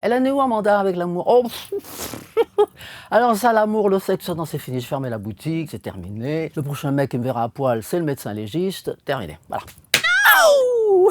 Elle en est où Amanda avec l'amour? Oh, alors ça, l'amour, le sexe, non, c'est fini. Je fermais la boutique, c'est terminé. Le prochain mec qui me verra à poil, c'est le médecin légiste. Terminé, voilà. Aouh!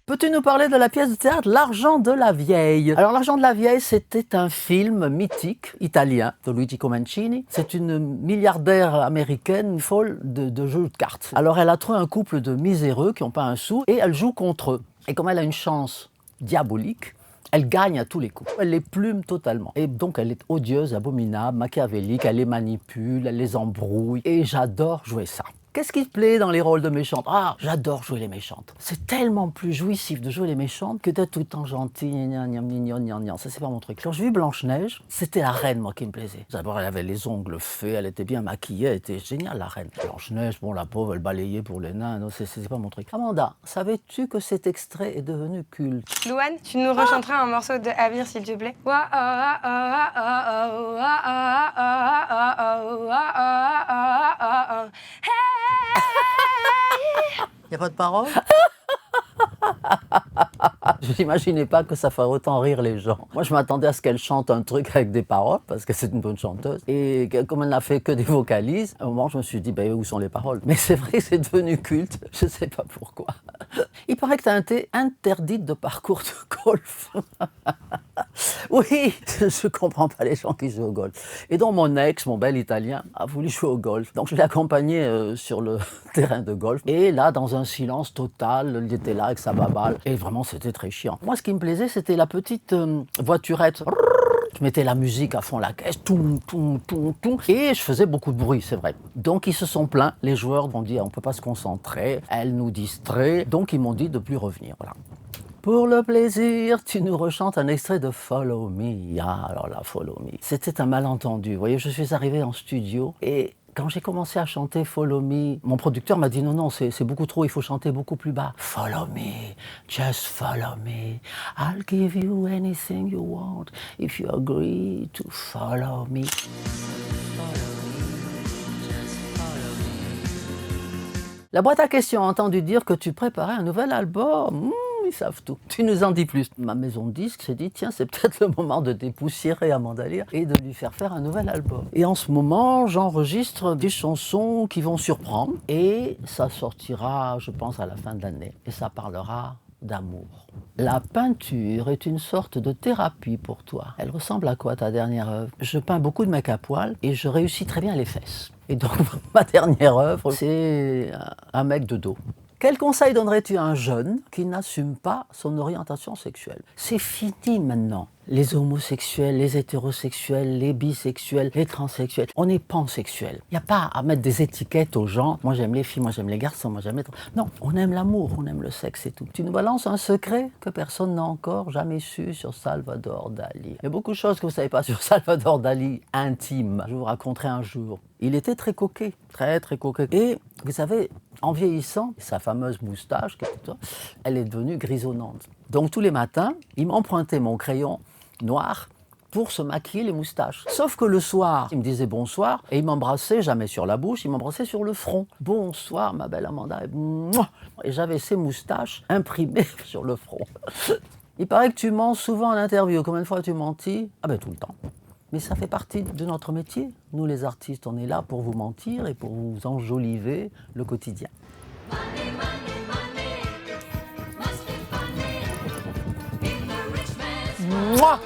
Peux-tu nous parler de la pièce de théâtre L'argent de la vieille? Alors L'argent de la vieille, c'était un film mythique italien de Luigi Comencini. C'est une milliardaire américaine folle de jeux de cartes. Alors elle a trouvé un couple de miséreux qui n'ont pas un sou et elle joue contre eux. Et comme elle a une chance diabolique, elle gagne à tous les coups. Elle les plume totalement. Et donc elle est odieuse, abominable, machiavélique, elle les manipule, elle les embrouille. Et j'adore jouer ça. Qu'est-ce qui te plaît dans les rôles de méchantes? Ah, j'adore jouer les méchantes. C'est tellement plus jouissif de jouer les méchantes que d'être tout le temps gentil, ça c'est pas mon truc. Quand j'ai vu Blanche-Neige, c'était la reine, moi, qui me plaisait. D'abord, elle avait les ongles faits, elle était bien maquillée, elle était géniale, la reine. Blanche-Neige, bon, la pauvre, elle balayait pour les nains, non, c'est pas mon truc. Amanda, savais-tu que cet extrait est devenu culte? Louane, tu nous rechanteras un morceau de Abir, s'il te plaît? Y a pas de parole? Je n'imaginais pas que ça ferait autant rire les gens. Moi, je m'attendais à ce qu'elle chante un truc avec des paroles, parce que c'est une bonne chanteuse. Et comme elle n'a fait que des vocalises, à un moment, je me suis dit, ben, où sont les paroles? Mais c'est vrai que c'est devenu culte, je ne sais pas pourquoi. Il paraît que tu as été interdite de parcours de golf. Oui, je ne comprends pas les gens qui jouent au golf. Et donc mon ex, mon bel italien, a voulu jouer au golf. Donc je l'ai accompagné sur le terrain de golf. Et là, dans un silence total, il était là avec sa baballe. Et vraiment, c'était très chiant. Moi, ce qui me plaisait, c'était la petite voiturette. Je mettais la musique à fond la caisse, toum, toum, toum, toum, et je faisais beaucoup de bruit, c'est vrai. Donc ils se sont plaints, les joueurs m'ont dit on ne peut pas se concentrer, elle nous distrait, donc ils m'ont dit de ne plus revenir. Voilà. Pour le plaisir, tu nous rechantes un extrait de Follow Me. Ah, alors là, Follow Me. C'était un malentendu. Vous voyez, je suis arrivé en studio et quand j'ai commencé à chanter Follow Me, mon producteur m'a dit non, c'est beaucoup trop, il faut chanter beaucoup plus bas. Follow me, just follow me. I'll give you anything you want if you agree to follow me. La boîte à questions a entendu dire que tu préparais un nouvel album. Ils savent tout. Tu nous en dis plus. Ma maison de disques s'est dit, tiens, c'est peut-être le moment de dépoussiérer Amanda Lear et de lui faire un nouvel album. Et en ce moment, j'enregistre des chansons qui vont surprendre et ça sortira, je pense, à la fin de l'année. Et ça parlera d'amour. La peinture est une sorte de thérapie pour toi. Elle ressemble à quoi ta dernière œuvre? Je peins beaucoup de mecs à poil et je réussis très bien les fesses. Et donc ma dernière œuvre, c'est un mec de dos. Quel conseil donnerais-tu à un jeune qui n'assume pas son orientation sexuelle? C'est fini maintenant. Les homosexuels, les hétérosexuels, les bisexuels, les transsexuels. On est pansexuel. Il n'y a pas à mettre des étiquettes aux gens. Moi j'aime les filles, moi j'aime les garçons, moi j'aime les... Non, on aime l'amour, on aime le sexe et tout. Tu nous balances un secret que personne n'a encore jamais su sur Salvador Dali. Il y a beaucoup de choses que vous ne savez pas sur Salvador Dali, intime. Je vous raconterai un jour. Il était très coquet, très très coquet. Et vous savez, en vieillissant, sa fameuse moustache, elle est devenue grisonnante. Donc tous les matins, il m'empruntait mon crayon noir pour se maquiller les moustaches. Sauf que le soir, il me disait bonsoir et il m'embrassait jamais sur la bouche, il m'embrassait sur le front. Bonsoir ma belle Amanda. Et j'avais ces moustaches imprimées sur le front. Il paraît que tu mens souvent en interview. Combien de fois as-tu menti? Ah ben tout le temps. Mais ça fait partie de notre métier. Nous les artistes, on est là pour vous mentir et pour vous enjoliver le quotidien. Mouah.